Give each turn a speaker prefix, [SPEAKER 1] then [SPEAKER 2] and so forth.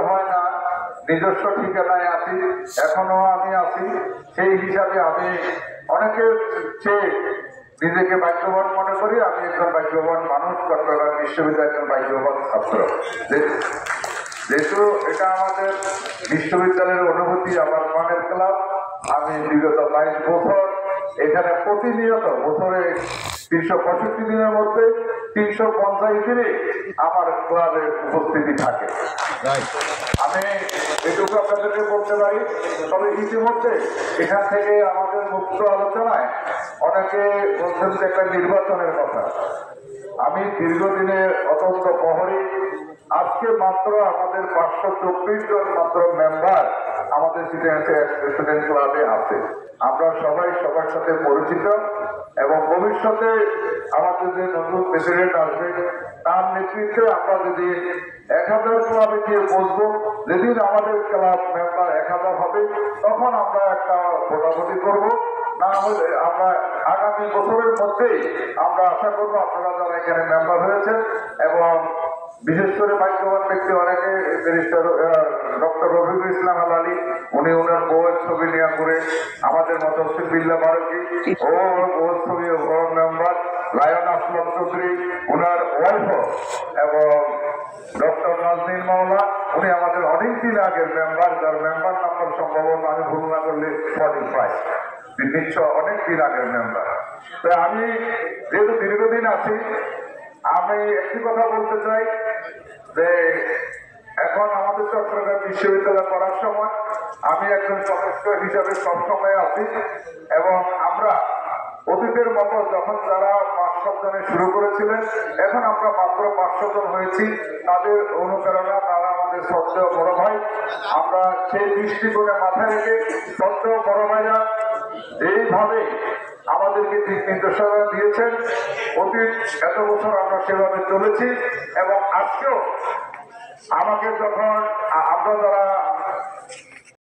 [SPEAKER 1] হয় না, নিজস্ব ঠিকানায় আছি, এখনো আমি আছি। সেই হিসাবে আমি অনেকের চেয়ে নিজেকে ভাগ্যবান মনে করি। আমি একজন ভাগ্যবান মানুষ, চট্টগ্রাম বিশ্ববিদ্যালয়ের একজন ভাগ্যবান ছাত্র। যেহেতু এটা আমাদের বিশ্ববিদ্যালয়ের অনুভূতি, আমার মনের ক্লাব। আমি বিগত 22 বছর এখানে প্রতিনিয়ত, বছরে 365 দিনের মধ্যে 350 দিনে আমার ক্লাবে উপস্থিতি থাকে। আমি এটুকু আপনাদেরকে বলতে পারি। তবে ইতিমধ্যে এখান থেকে আমাদের মুক্ত আলোচনায় অনেকে বলছেন যে একটা নির্বাচনের কথা। আমি দীর্ঘদিনের অত্যন্ত প্রহরী। আজকে মাত্র আমাদের 524 জন মাত্র মেম্বার আমাদের স্টুডেন্ট ক্লাবে আছে। আমরা সবাই সবার সাথে পরিচিত এবং ভবিষ্যতে আমাদের যে নতুন প্রেসিডেন্ট আসবে তার নেতৃত্বে আমরা যদি 1000 ক্লাবে গিয়ে বসবো, যেদিন আমাদের ক্লাব মেম্বার 1000 হবে তখন আমরা একটা ভোটাভুটি করব। না হলে আমরা আগামী বছরের মধ্যেই আমরা আশা করবো আপনারা যারা এখানে মেম্বার হয়েছেন এবং বিশেষ করে ভাগ্যবান ব্যক্তি অনেকে, ব্যারিস্টার ডক্টর রফিকুল ইসলাম আল আলী, উনি ওনার বউয়ের ছবি নিয়ে করে আমাদের মতো বিল্লা বারকি ও বউয়ের ছবি মেম্বার, লায়ন আসলাম চৌধুরী ওনার ওয়াইফ, এবং ডক্টর নাজনীন মাওলা উনি আমাদের অনেকদিন আগের মেম্বার, যার মেম্বার নাম্বার সম্ভবত আমি ভুল না করলে 45, নিশ্চয় অনেক দিন আগের মেম্বার। তো আমি যেহেতু দীর্ঘদিন আছি, আমি একটি কথা বলতে চাই যে এখন আমাদের চট্টগ্রাম বিশ্ববিদ্যালয় করার সময় আমি একজন সদস্য হিসাবে সবসময় আছি এবং আমরা অতীতের মতো যখন যারা 500 জনে শুরু করেছিলেন, এখন আমরা মাত্র 500 জন হয়েছি। তাদের অনুপ্রেরণা, তারা আমাদের শ্রদ্ধেয় বড় ভাই। আমরা সেই দৃষ্টিকোণে মাথায় রেখে শ্রদ্ধেয় বড় ভাইরা এইভাবে আমাদেরকে দিক নির্দেশনা দিয়েছেন। অতীত এত বছর আমরা সেভাবে চলেছি এবং আজকেও আমাকে যখন আমরা যারা